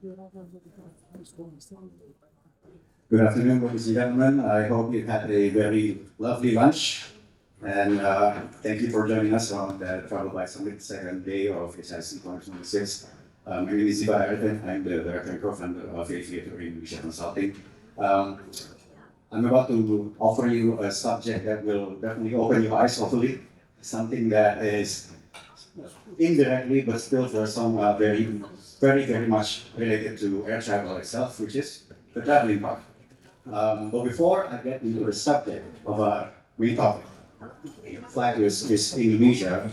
Good afternoon, ladies and gentlemen. I hope you had a very lovely lunch. And thank you for joining us on the Travel Byte Summit, second day of ICSF 2026. My name is Ziva. I'm the Director and Co-founder of Aviatory Indonesia Consulting. Um, I'm about to offer you a subject that will definitely open your eyes, hopefully. Something that is indirectly, but still for some very much related to air travel itself, which is the traveling part. But before I get into the subject of our main topic, flag is Indonesia,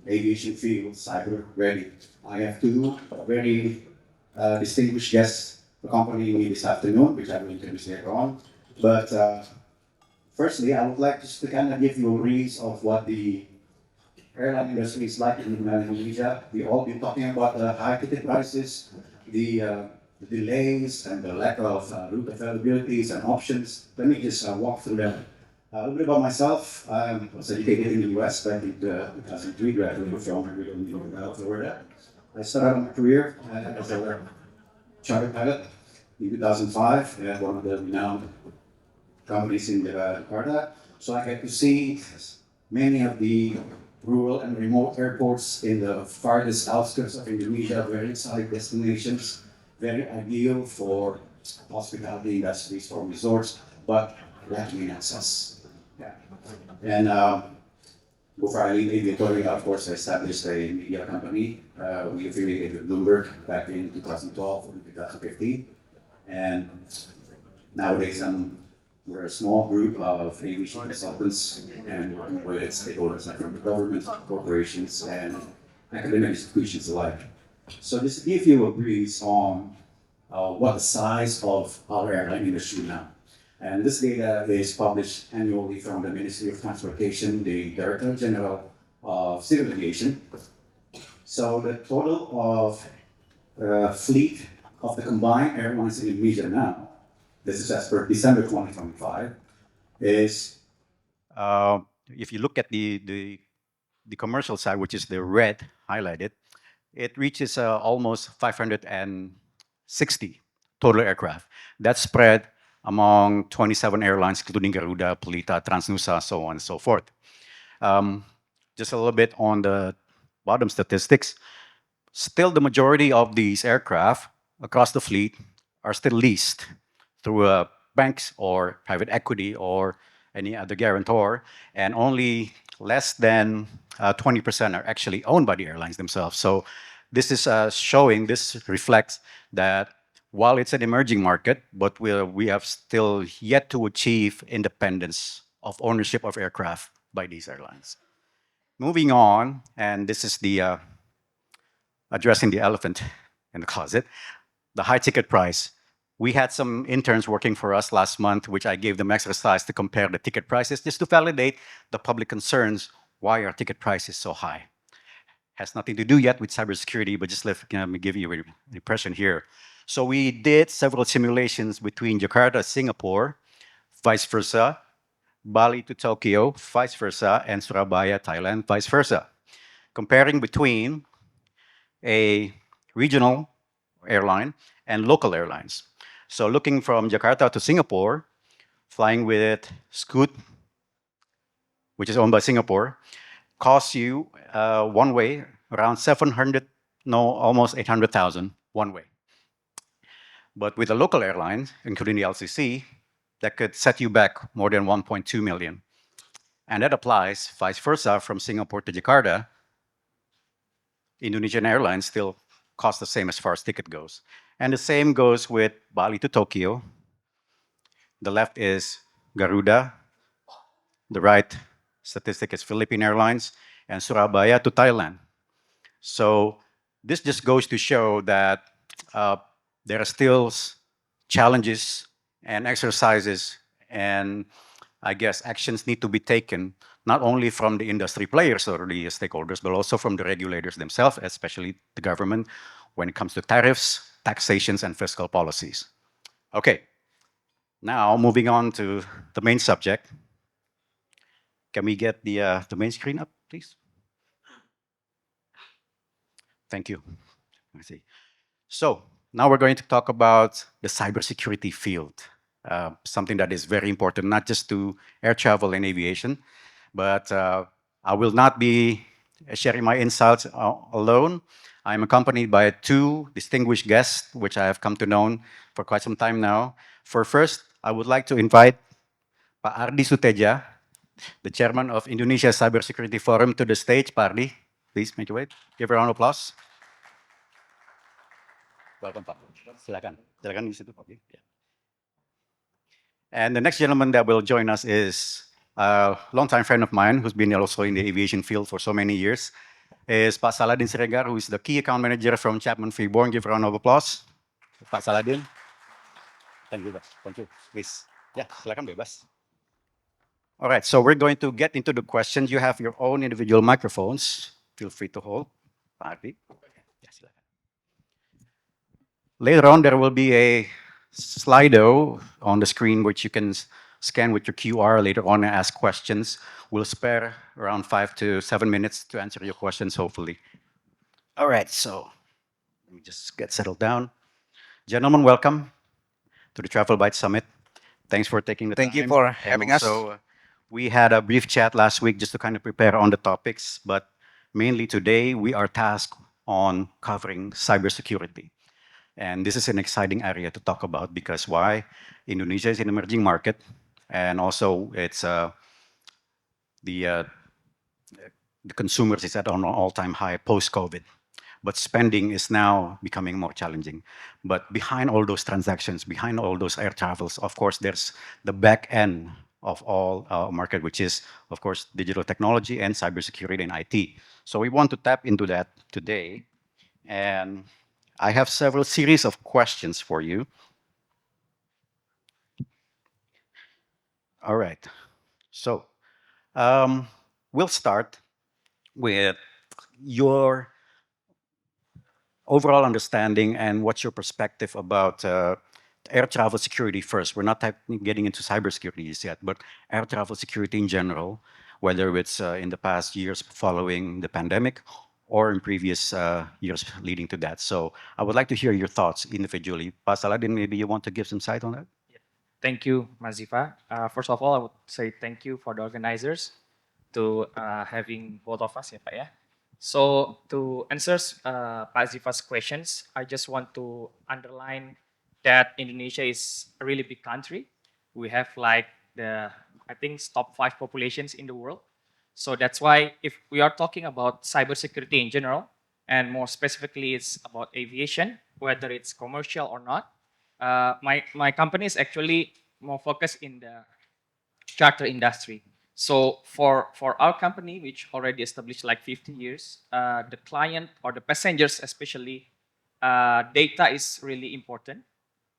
aviation field, cyber ready. I have two very distinguished guests accompanying me this afternoon, which I will introduce later on. But firstly, I would like just to kind of give you a brief of what the airline industry is like in Indonesia. We all been talking about the high ticket prices, the delays, and the lack of route availabilities and options. Let me just walk through them. A little bit about myself. I was educated in the US back in 2003, graduated from Florida. I started my career as a charter pilot in 2005 at one of the renowned companies in Jakarta. So I get to see many of the rural and remote airports in the farthest outskirts of Indonesia, very exotic destinations, very ideal for hospitality industries, for resorts, but lacking in access. Yeah. And before I leave Aviatory, of course, I established a media company. We affiliated with Bloomberg back in 2012 and 2015. And nowadays, we're a small group of aviation consultants and working with stakeholders like from the government, corporations, and academic institutions alike. So just to give you a brief on what the size of our airline industry now. And this data is published annually from the Ministry of Transportation, the Director General of Civil Aviation. So the total of fleet of the combined airlines in Indonesia now, this is as per December 2025, is if you look at the commercial side, which is the red highlighted, it reaches almost 560 total aircraft. That's spread among 27 airlines, including Garuda, Pelita, Transnusa, so on and so forth. Just a little bit on the bottom statistics. Still, the majority of these aircraft across the fleet are still leased through banks or private equity or any other guarantor, and only less than 20% are actually owned by the airlines themselves. So this is showing, this reflects that while it's an emerging market, but we have still yet to achieve independence of ownership of aircraft by these airlines. Moving on, and this is the addressing the elephant in the closet, the high ticket price. We had some interns working for us last month, which I gave them exercise to compare the ticket prices just to validate the public concerns why our ticket price is so high. Has nothing to do yet with cybersecurity, but just let me give you an impression here. So we did several simulations between Jakarta, Singapore, vice versa, Bali to Tokyo, vice versa, and Surabaya, Thailand, vice versa. Comparing between a regional airline and local airlines. So looking from Jakarta to Singapore, flying with Scoot, which is owned by Singapore, costs you one way around 700, no, almost 800,000 one way. But with a local airline, including the LCC, that could set you back more than 1.2 million. And that applies vice versa from Singapore to Jakarta. Indonesian Airlines still costs the same as far as ticket goes. And the same goes with Bali to Tokyo. The left is Garuda. The right statistic is Philippine Airlines and Surabaya to Thailand. So this just goes to show that there are still challenges and exercises and I guess actions need to be taken not only from the industry players or the stakeholders, but also from the regulators themselves, especially the government, when it comes to tariffs, taxations, and fiscal policies. Okay, now moving on to the main subject. Can we get the main screen up, please? Thank you. Let me see. So now we're going to talk about the cybersecurity field, something that is very important, not just to air travel and aviation, but I will not be sharing my insights alone. I'm accompanied by two distinguished guests, which I have come to know for quite some time now. For first, I would like to invite Pak Ardi Sutedja, the chairman of Indonesia Cybersecurity Forum, to the stage. Pak Ardi, please make your way. Give a round of applause. Welcome, Pak. Silakan. Silakan di situ, Pak. Yeah. And the next gentleman that will join us is a longtime friend of mine who's been also in the aviation field for so many years, is Pak Saladin Siregar, who is the key account manager from Chapman Freeborn. Give a round of applause. Pak Saladin. Thank you, Pak. Thank you. Please. Ya, silakan bebas. All right, so we're going to get into the questions. You have your own individual microphones. Feel free to hold. Pak Ardi. Ya, silakan. Later on, there will be a Slido on the screen which you can scan with your QR later on and ask questions. We'll spare around 5 to 7 minutes to answer your questions, hopefully. All right, so let me just get settled down. Gentlemen, welcome to the Travel Byte Summit. Thanks for taking the time. Thank you for having us. We had a brief chat last week just to kind of prepare on the topics, but mainly today we are tasked on covering cybersecurity. And this is an exciting area to talk about because why? Indonesia is an emerging market, and also it's the consumers is at an all-time high post-COVID. But spending is now becoming more challenging. But behind all those transactions, behind all those air travels, of course, there's the back end of all market, which is, of course, digital technology and cybersecurity and IT. So we want to tap into that today. And I have several series of questions for you. All right. So we'll start with your overall understanding and what's your perspective about air travel security first. We're not getting into cybersecurity yet, but air travel security in general, whether it's in the past years following the pandemic or in previous years leading to that. So I would like to hear your thoughts individually. Pak Saladin, maybe you want to give some insight on that? Thank you, Mas Ziva. First of all, I would say thank you for the organizers to having both of us, ya, Pak, ya. So to answer Pak Ziva's questions, I just want to underline that Indonesia is a really big country. We have like I think, top 5 populations in the world. So that's why if we are talking about cybersecurity in general, and more specifically it's about aviation, whether it's commercial or not, my company is actually more focused in the charter industry. So for our company, which already established like 50 years, the client or the passengers especially, data is really important.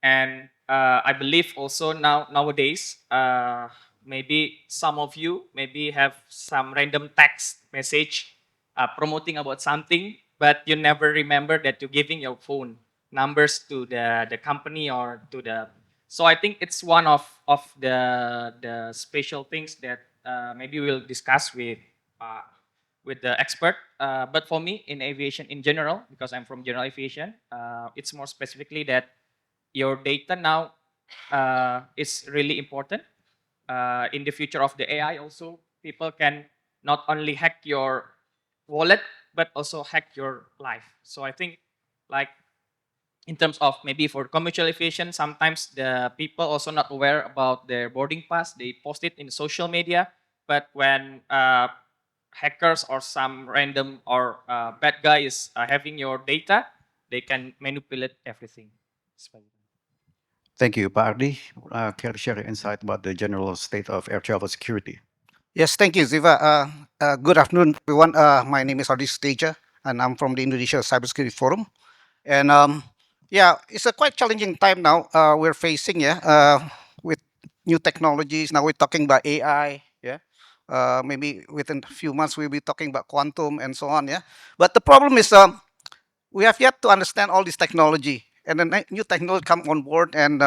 And I believe also nowadays, maybe some of you maybe have some random text message promoting about something, but you never remember that you're giving your phone numbers to the company or to the. So I think it's one of the special things that maybe we'll discuss with the expert. But for me, in aviation in general, because I'm from general aviation, it's more specifically that your data now is really important. In the future of the AI also, people can not only hack your wallet, but also hack your life. So I think like in terms of maybe for commercial aviation, sometimes the people also not aware about their boarding pass. They post it in social media, but when hackers or some random or bad guy is having your data, they can manipulate everything. Thank you, Pak Ardi. Care to share your insight about the general state of air travel security? Yes, thank you, Ziva. Good afternoon, everyone. My name is Ardi Sutedja, and I'm from the Indonesia Cybersecurity Forum. And yeah, it's a quite challenging time now we're facing, with new technologies. Now we're talking about AI, maybe within a few months we'll be talking about quantum and so on, yeah. But the problem is we have yet to understand all this technology, and the new technology come on board, and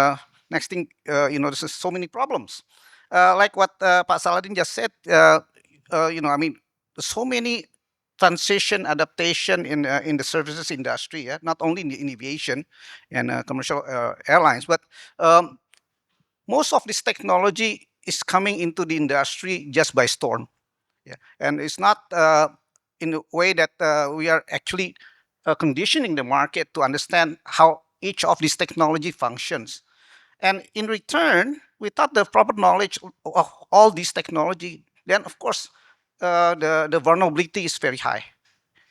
next thing, there's so many problems. Like what Pak Saladin just said, I mean, so many transition, adaptation in the services industry, yeah? Not only in aviation and commercial airlines, but most of this technology is coming into the industry just by storm. Yeah. And it's not in a way that we are actually conditioning the market to understand how each of these technology functions. And in return, without the proper knowledge of all these technology, then of course the vulnerability is very high.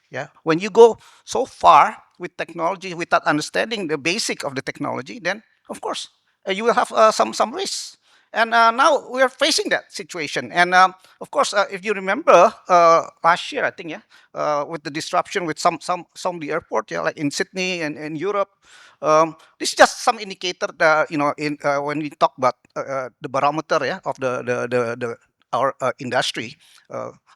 Yeah, when you go so far with technology without understanding the basic of the technology, then of course you will have some risks. And now we are facing that situation. And of course, if you remember last year, I think, yeah, with the disruption with some of the airport, yeah, like in Sydney and in Europe, this is just some indicator that in when we talk about the barometer, yeah, of the our industry,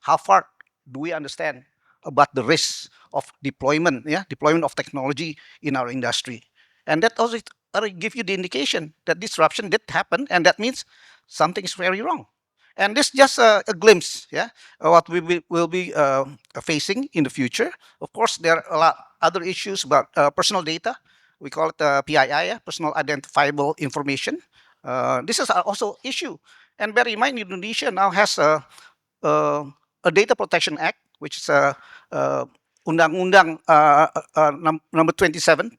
how far do we understand about the risks of deployment, yeah, deployment of technology in our industry. And that also already give you the indication that disruption did happen, and that means something is very wrong. And this just a glimpse, yeah, of what will be facing in the future. Of course, there are a lot other issues about personal data. We call it PII, yeah, personal identifiable information. This is also issue. And bear in mind, Indonesia now has a Data Protection Act, which is Undang-Undang number 27,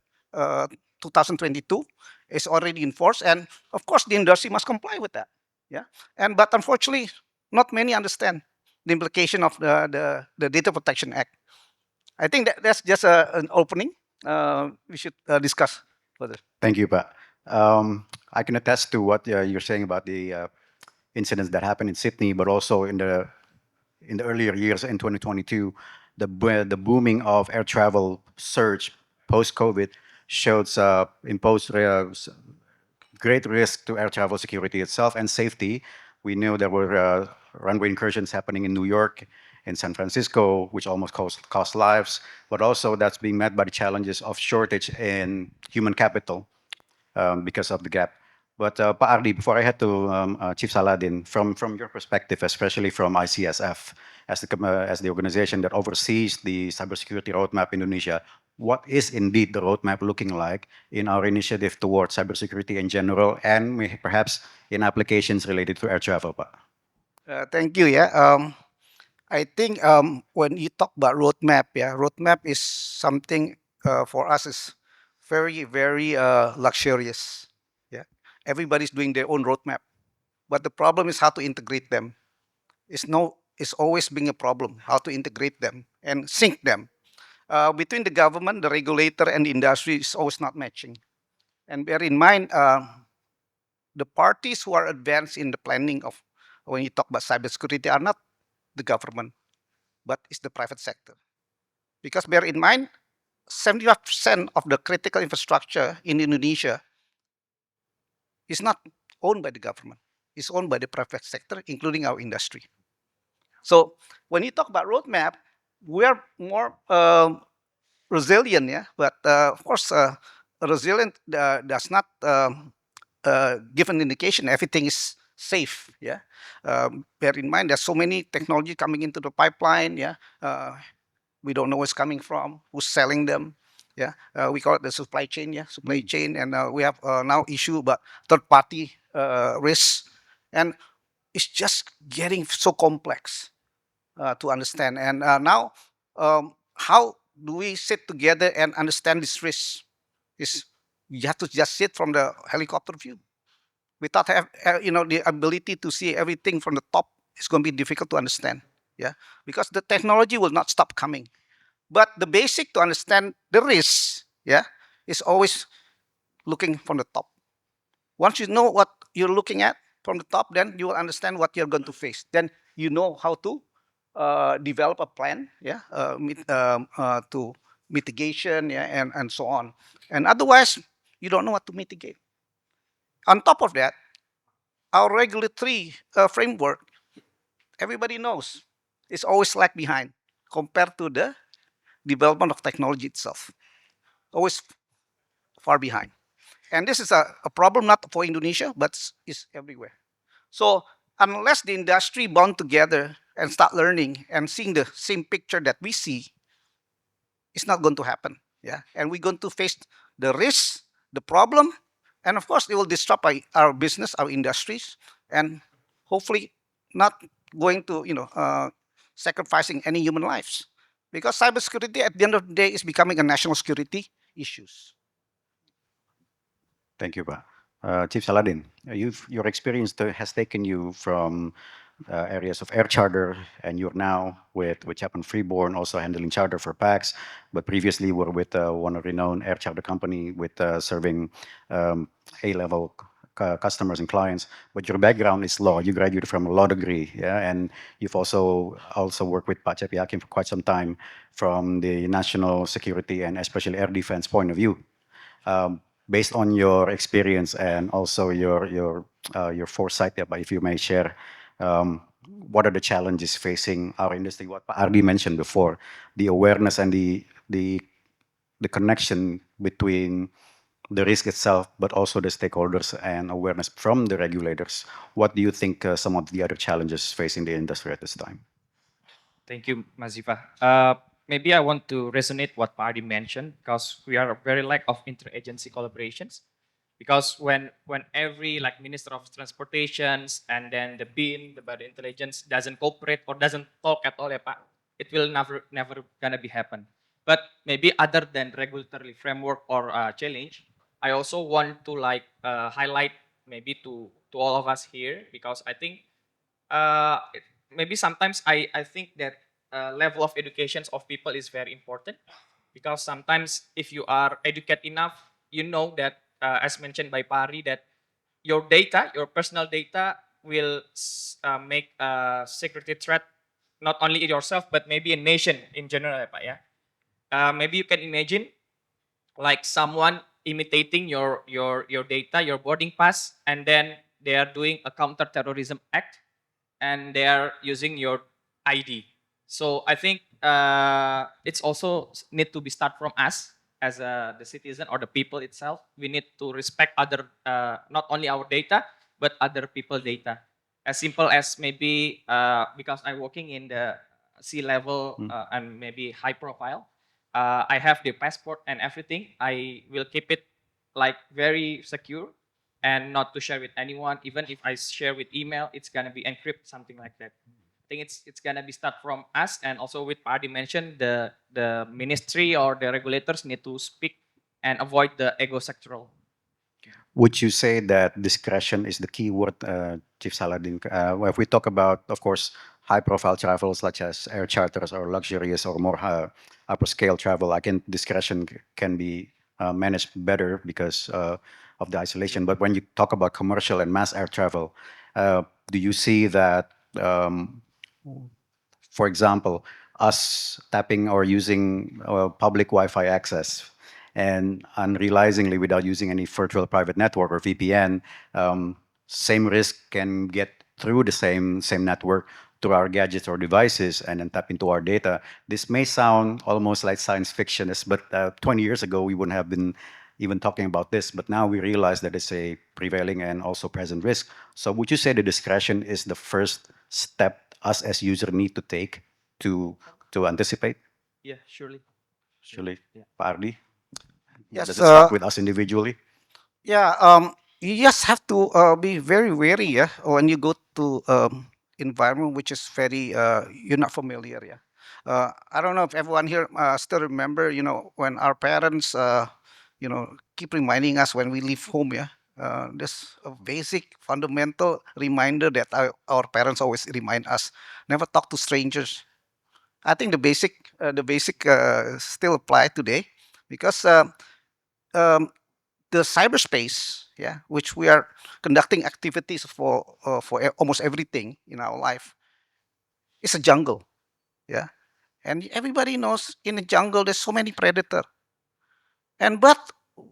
2022, is already enforced, and of course the industry must comply with that. Yeah, and but unfortunately, not many understand the implication of the Data Protection Act. I think that's just an opening. We should discuss further. Thank you, Pa. I can attest to what you're saying about the incidents that happened in Sydney, but also in the earlier years in 2022, the booming of air travel surge post COVID showed imposed great risk to air travel security itself and safety. We knew there were runway incursions happening in New York, in San Francisco, which almost cost lives, but also that's being met by the challenges of shortage in human capital because of the gap. But Pa Ardi, before I head to Chief Saladin, from your perspective, especially from ICSF, as the organization that oversees the cybersecurity roadmap in Indonesia, what is indeed the roadmap looking like in our initiative towards cybersecurity in general, and perhaps in applications related to air travel, Pa? Thank you. Yeah. I think when you talk about roadmap, yeah, roadmap is something for us is very luxurious. Yeah, everybody's doing their own roadmap, but the problem is how to integrate them. It's always being a problem how to integrate them and sync them between the government, the regulator, and the industry is always not matching. And bear in mind, the parties who are advanced in the planning of when you talk about cybersecurity are not the government, but it's the private sector. Because bear in mind, 75% of the critical infrastructure in Indonesia is not owned by the government. It's owned by the private sector, including our industry. So when you talk about roadmap, we are more resilient, yeah. But of course, resilient does not give an indication everything is safe. Yeah. Bear in mind, there's so many technology coming into the pipeline. Yeah. We don't know where it's coming from, who's selling them. Yeah, we call it the supply chain. Yeah, supply chain, and we have now issue about third-party risks, and it's just getting so complex to understand. And now, how do we sit together and understand this risk? Is you have to just sit from the helicopter view without have the ability to see everything from the top. It's going to be difficult to understand. Yeah, because the technology will not stop coming. But the basic to understand the risk, yeah, is always looking from the top. Once you know what you're looking at from the top, then you will understand what you're going to face. Then you know how to develop a plan, yeah, to mitigation, yeah, and so on. And otherwise, you don't know what to mitigate. On top of that, our regulatory framework, everybody knows, is always lag behind compared to the development of technology itself. Always far behind. And this is a problem not for Indonesia, but is everywhere. So unless the industry bond together and start learning and seeing the same picture that we see, it's not going to happen. Yeah, and we're going to face the risk, the problem, and of course, it will disrupt our business, our industries, and hopefully not going to sacrificing any human lives, because cybersecurity at the end of the day is becoming a national security issues. Thank you, Pa. Chief Saladin, your experience has taken you from areas of air charter, and you're now with Chapman Freeborn, also handling charter for PAX, but previously were with one of renowned air charter company with serving A-level customers and clients. But your background is law. You graduated from a law degree, yeah, and you've also worked with Pak Cepi Hakim for quite some time from the national security and especially air defense point of view. Based on your experience and also your foresight, yeah, but if you may share, what are the challenges facing our industry? What Ardi mentioned before, the awareness and the connection between the risk itself, but also the stakeholders and awareness from the regulators. What do you think some of the other challenges facing the industry at this time? Thank you, Mazifa. Maybe I want to resonate what Pardi mentioned, because we are very lack of interagency collaborations. Because when every like Minister of Transportations and then the BIN, the Body Intelligence doesn't cooperate or doesn't talk at all, ya Pak, it will never gonna be happen. But maybe other than regulatory framework or challenge, I also want to like highlight maybe to all of us here, because I think maybe sometimes I think that level of educations of people is very important, because sometimes if you are educated enough, you know that as mentioned by Pari, that your data, your personal data will make a security threat not only yourself but maybe a nation in general, ya Pak, ya. Maybe you can imagine like someone imitating your data, your boarding pass, and then they are doing a counter-terrorism act, and they are using your ID. So I think it's also need to be start from us as the citizen or the people itself. We need to respect other, not only our data, but other people data. As simple as maybe because I'm working in the sea level and maybe high profile, I have the passport and everything. I will keep it like very secure and not to share with anyone. Even if I share with email, it's gonna be encrypted, something like that. I think it's gonna be start from us, and also with Pardi mentioned, the ministry or the regulators need to speak and avoid the ego sectoral. Would you say that discretion is the key word, Chief Saladin? If we talk about, of course, high-profile travel such as air charters or luxurious or more upper-scale travel, again, discretion can be managed better because of the isolation. But when you talk about commercial and mass air travel, do you see that, for example, us tapping or using public Wi-Fi access and unrealizingly without using any virtual private network or VPN, same risk can get through the same network through our gadgets or devices and then tap into our data. This may sound almost like science fiction, but 20 years ago we wouldn't have been even talking about this, but now we realize that it's a prevailing and also present risk. So would you say the discretion is the first step us as user need to take to anticipate? Yeah, surely. Surely, Yeah. Pardi? Yes, Does it start with us individually? yeah, you just have to be very wary, yeah, when you go to environment which is very you're not familiar, yeah. I don't know if everyone here still remember, when our parents, keep reminding us when we leave home, yeah. There's a basic fundamental reminder that our parents always remind us: never talk to strangers. I think the basic still apply today, because um, the cyberspace, yeah, which we are conducting activities for almost everything in our life, is a jungle, yeah, and everybody knows in the jungle there's so many predator, and but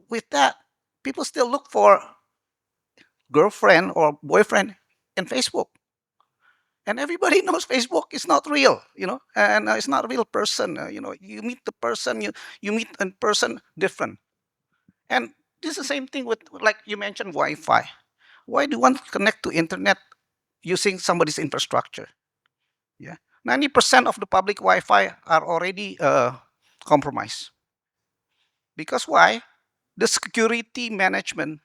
with that, people still look for girlfriend or boyfriend in Facebook, and everybody knows Facebook is not real, and it's not a real person. You meet the person, you meet a person different, and this is the same thing with, like you mentioned, Wi-Fi. Why do you want to connect to internet using somebody's infrastructure? Yeah, 90% of the public Wi-Fi are already compromised. Because why? The security management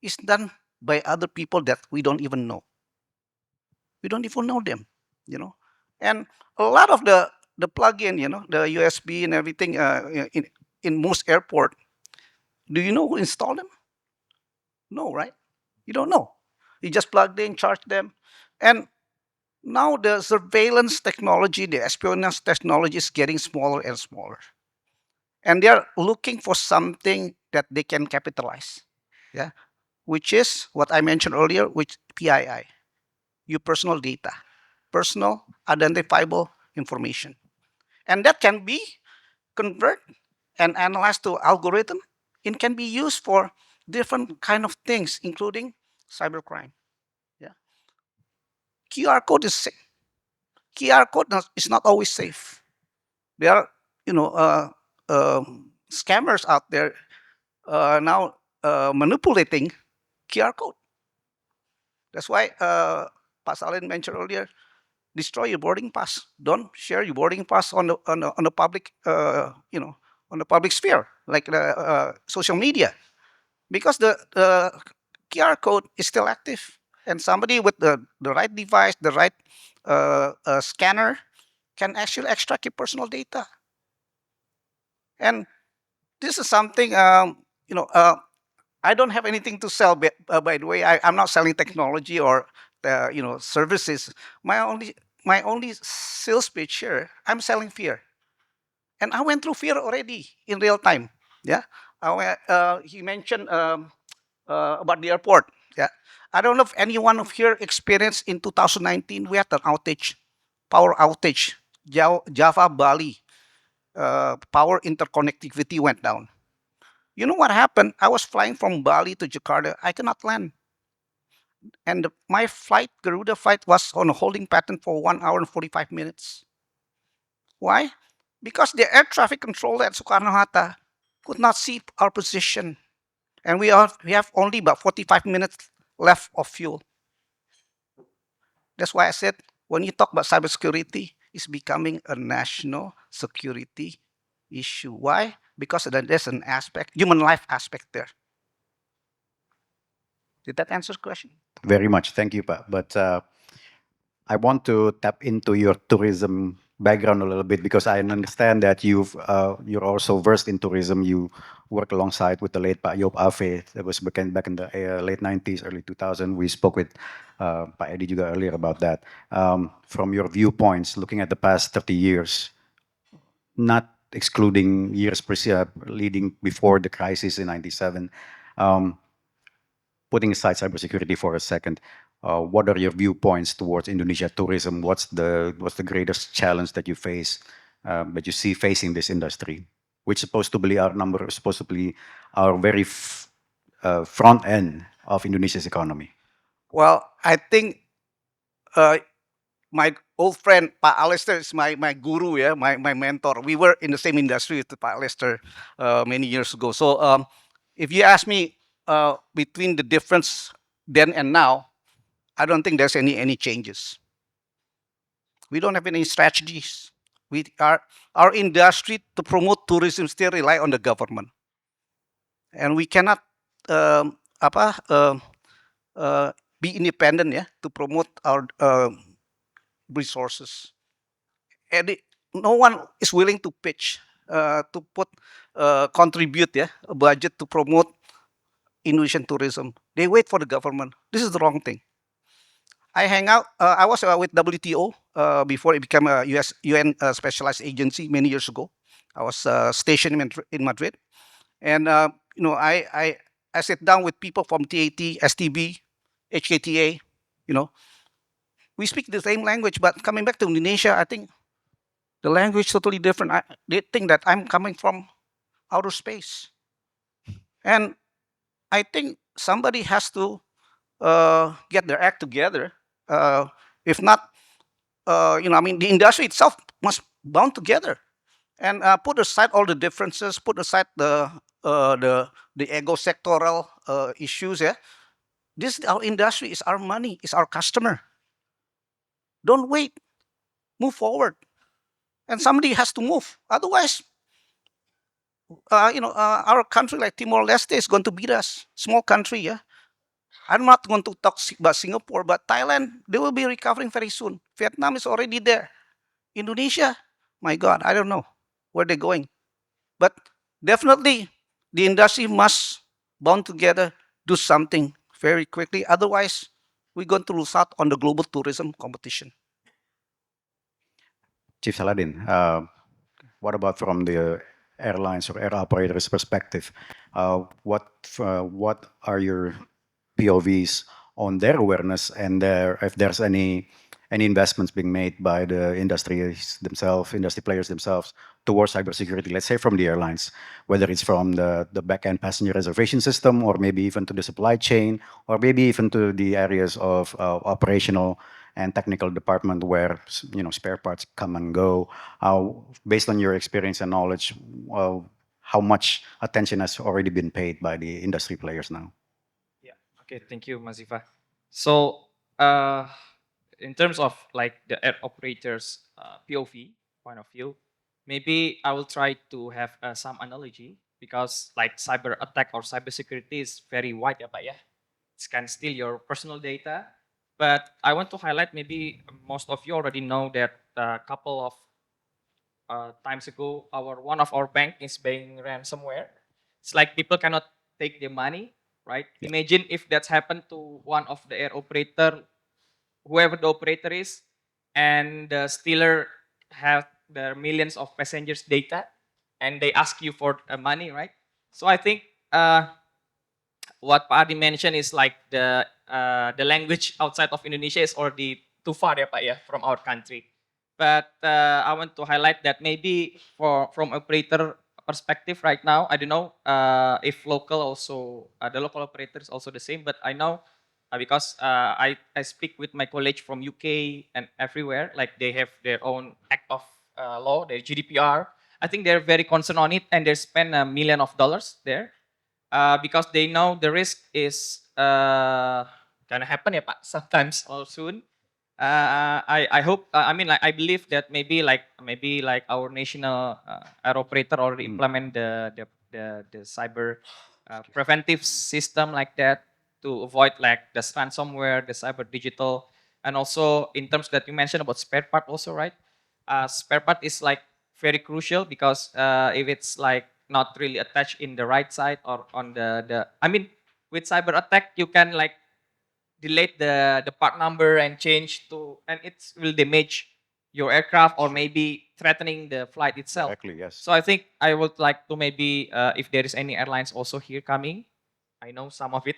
is done by other people that we don't even know. We don't even know them, you know. And a lot of the plug-in, you know, the USB and everything in most airport, do you know who installed them? No, right? You don't know. You just plug in, charge them, and now the surveillance technology, the espionage technology is getting smaller and smaller, and they are looking for something that they can capitalize. Yeah, which is what I mentioned earlier, which PII, your personal data, personal identifiable information, and that can be convert and analyzed to algorithm. It can be used for different kind of things, including cybercrime. Yeah, QR code is QR code is not always safe. There are, you know, scammers out there now manipulating QR code. That's why Pak Saladin mentioned earlier, destroy your boarding pass. Don't share your boarding pass on the public, you know, on the public sphere, like the social media, because the QR code is still active, and somebody with the right device, the right scanner, can actually extract your personal data. And this is something, you know, I don't have anything to sell. By the way, I'm not selling technology or you know, services. My only sales pitch here, I'm selling fear, and I went through fear already in real time. Yeah, he mentioned about the airport. Yeah, I don't know if anyone of here experienced in 2019 we had an outage, power outage, Java Bali, power interconnectivity went down. You know what happened? I was flying from Bali to Jakarta. I cannot land. And my flight, Garuda flight, was on a holding pattern for 1 hour and 45 minutes. Why? Because the air traffic controller at Soekarno-Hatta could not see our position. And we have only about 45 minutes left of fuel. That's why I said, when you talk about cybersecurity, it's becoming a national security issue. Why? Because there's an aspect, human life aspect there. Did that answer the question? Very much. Thank you, Pa. But I want to tap into your tourism background a little bit because I understand that you're also versed in tourism. You work alongside with the late Pa Yop Ave. That was back in the late 90s, early 2000. We spoke with Pa Eddie juga earlier about that. From your viewpoints, looking at the past 30 years, not excluding years leading before the crisis in 97, putting aside cybersecurity for a second, what are your viewpoints towards Indonesia tourism? What's the greatest challenge that you face, that you see facing this industry, which supposedly our very front end of Indonesia's economy? Well, I think my old friend Pak Alistair is my guru, yeah, my mentor. We were in the same industry with Pak Alistair many years ago. So if you ask me between the difference then and now, I don't think there's any changes. We don't have any strategies. Our industry to promote tourism still rely on the government, and we cannot be independent, yeah, to promote our resources. And no one is willing to pitch to contribute, yeah, a budget to promote Indonesian tourism. They wait for the government. This is the wrong thing. I hang out. I was with WTO before it became a UN specialized agency many years ago. I was stationed in Madrid, and you know, I sit down with people from TAT, STB, HKTA. You know, we speak the same language, but coming back to Indonesia, I think the language totally different. They think that I'm coming from outer space, and I think somebody has to get their act together. If not, you know, I mean, the industry itself must bound together and put aside all the differences, put aside the ego sectoral issues. Yeah, this our industry is our money, is our customer. Don't wait. move forward, and somebody has to move. Otherwise, our country like Timor-Leste is going to beat us. Small country, yeah. I'm not going to talk about Singapore, but Thailand, they will be recovering very soon. Vietnam is already there. Indonesia, my God, I don't know where they're going. But definitely, the industry must bond together, do something very quickly. Otherwise, we're going to lose out on the global tourism competition. Chief Saladin, what about from the airlines or air operators' perspective? What are your POVs on their awareness and if there's any investments being made by the industries themselves, industry players themselves towards cybersecurity, let's say from the airlines, whether it's from the back-end passenger reservation system or maybe even to the supply chain or maybe even to the areas of operational and technical department where spare parts come and go. Based on your experience and knowledge, how much attention has already been paid by the industry players now? Yeah. Okay. Thank you, Mazifa. So, in terms of like the air operators POV point of view, maybe I will try to have some analogy because like cyber attack or cybersecurity is very wide, ya, Pak, ya. It can steal your personal data. But I want to highlight maybe most of you already know that a couple of times ago, one of our bank is being ransomware. It's like people cannot take their money, right? Yeah. Imagine if that's happened to one of the air operator, whoever the operator is, and the stealer have their millions of passengers' data, and they ask you for money, right? So I think what Pak Ardi mentioned is like the language outside of Indonesia is already too far, ya, Pak, ya, from our country. But I want to highlight that maybe from operator perspective right now, I don't know if local also the local operator is also the same. But I know because I speak with my colleagues from UK and everywhere, like they have their own act of law, their GDPR. I think they're very concerned on it, and they spend $1 million there because they know the risk is gonna happen, ya, Pak, sometimes or soon. I hope I mean like I believe that maybe like our national air operator already implement the cyber preventive system like that to avoid like the ransomware, the cyber digital, and also in terms that you mentioned about spare part also, right? Spare part is like very crucial because if it's like not really attached in the right side or on the I mean with cyber attack you can like delete the part number and change to, and it will damage your aircraft or maybe threatening the flight itself. Directly, yes. So I think I would like to maybe if there is any airlines also here coming, I know some of it.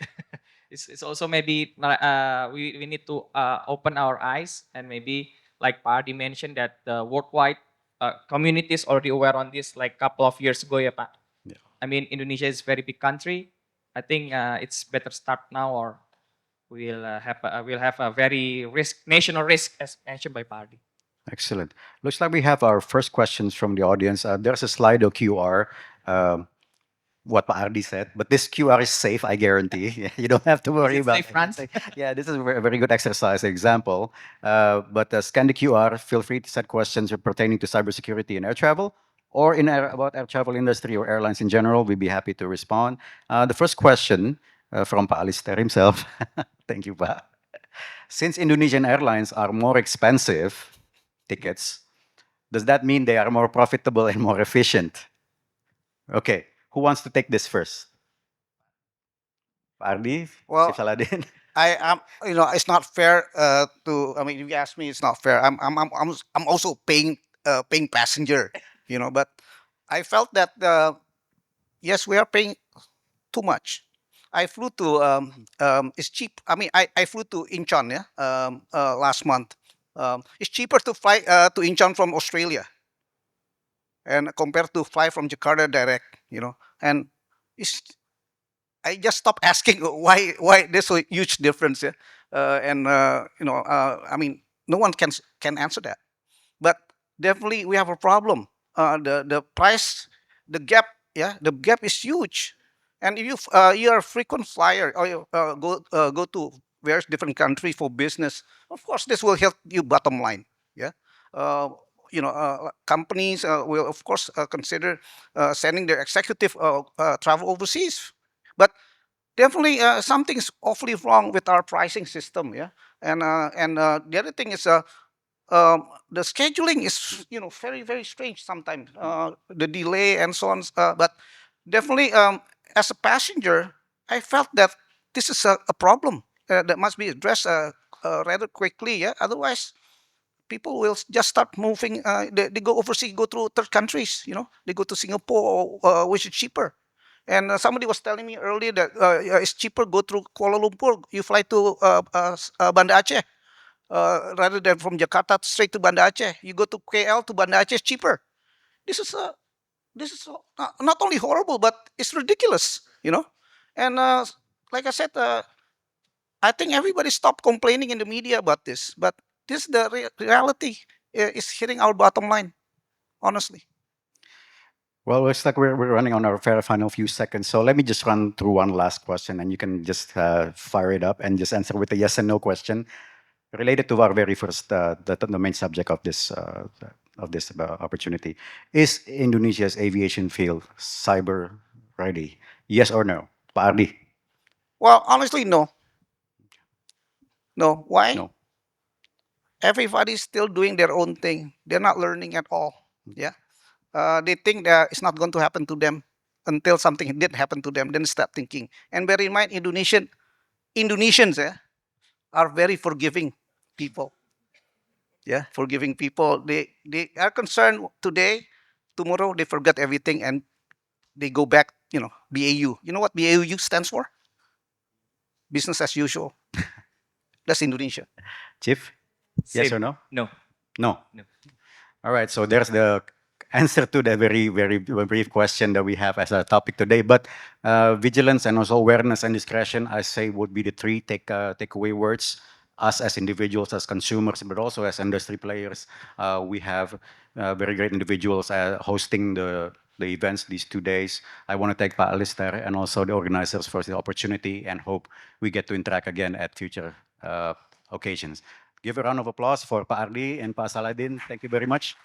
It's also maybe we need to open our eyes and maybe like Pak Ardi mentioned that the worldwide communities already aware on this like couple of years ago, ya, Pak. Yeah. I mean Indonesia is very big country. I think it's better start now or we'll have a very national risk as mentioned by Party. Excellent. Looks like we have our first questions from the audience. There's a Slido QR, what Pa Ardi said, but this QR is safe, I guarantee. You don't have to worry Is it about safe, Franz? Yeah, this is a very good exercise example. But scan the QR. Feel free to set questions pertaining to cybersecurity and air travel, or about air travel industry or airlines in general. We'd be happy to respond. The first question from Pa Alistair himself. Thank you, Pa. Since Indonesian airlines are more expensive tickets, does that mean they are more profitable and more efficient? Okay, who wants to take this first? Ardi, Well, Chief Saladin. I am, it's not fair to. I mean, if you ask me, it's not fair. I'm also paying passenger, But I felt that yes, we are paying too much. I flew to it's cheap. I mean, I flew to Incheon, yeah, last month. It's cheaper to fly to Incheon from Australia, and compared to fly from Jakarta direct, And it's I just stopped asking why there's a huge difference, yeah. I mean, no one can answer that. But definitely we have a problem. The price, the gap, yeah, the gap is huge. And if you are a frequent flyer or you go to various different countries for business, of course this will help you bottom line, yeah. companies will of course consider sending their executive travel overseas. But definitely something is awfully wrong with our pricing system. Yeah, and the other thing is the scheduling is very strange sometimes. The delay and so on. But definitely, as a passenger, I felt that this is a problem that must be addressed rather quickly. Yeah, otherwise people will just start moving. They go overseas, go through third countries. They go to Singapore, which is cheaper. And somebody was telling me earlier that it's cheaper go through Kuala Lumpur. You fly to Banda Aceh rather than from Jakarta straight to Banda Aceh. You go to KL to Banda Aceh, it's cheaper. This is not only horrible, but it's ridiculous. And like I said, I think everybody stopped complaining in the media about this, but this the reality is hitting our bottom line, honestly. Well, looks like we're running on our very final few seconds. So let me just run through one last question, and you can just fire it up and just answer with a yes and no question related to our very first, the main subject of this opportunity. Is Indonesia's aviation field cyber ready? Yes or no? Pak Ardi? Well, honestly, no. No. Why? No. Everybody's still doing their own thing. They're not learning at all. Yeah. They think that it's not going to happen to them until something did happen to them. Then start thinking. And bear in mind, Indonesians are very forgiving people. Yeah, forgiving people. They are concerned today, tomorrow they forget everything and they go back. BAU. You know what BAU stands for? Business as usual. That's Indonesia. Chief? Yes Same. or no? No. No. No. All right, so there's the answer to the very brief question that we have as a topic today. But vigilance and also awareness and discretion, I say, would be the three takeaway words. Us as individuals, as consumers, but also as industry players, we have very great individuals hosting the events these 2 days. I want to thank Pak Alistair and also the organizers for the opportunity, and hope we get to interact again at future occasions. Give a round of applause for Pak Ardi and Pak Saladin. Thank you very much.